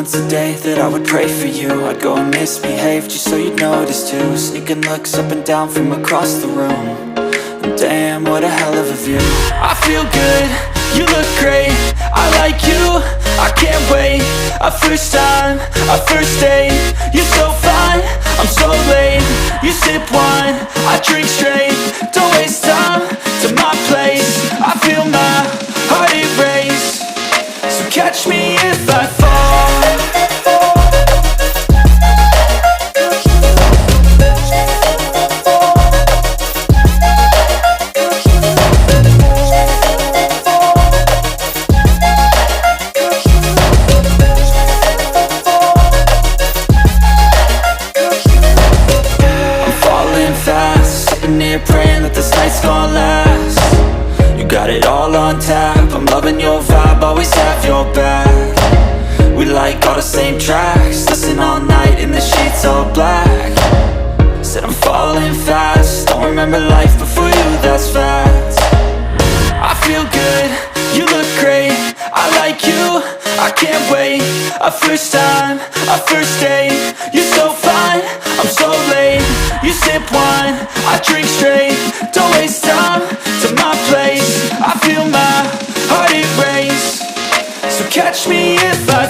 once a day that I would pray for you. I'd go and misbehave just so you'd notice too. Sneaking looks up and down from across the room. And damn, what a hell of a view. I feel good, you look great, I like you, I can't wait. A first time, a first date, you're so fine, I'm so late. You sip wine, I drink straight. Don't waste time to my place. I feel my heart erase. So catch me if I fall. Praying that this night's gonna last. You got it all on tap, I'm loving your vibe, always have your back. We like all the same tracks, listen all night in the sheets all black. Said I'm falling fast, don't remember life before you, that's fact. I feel good, you look great, I like you, I can't wait. A first time, a first date, you're so fine, I'm so late. You sip wine, I drink straight. Don't waste time to my place. I feel my heart erase. So catch me if I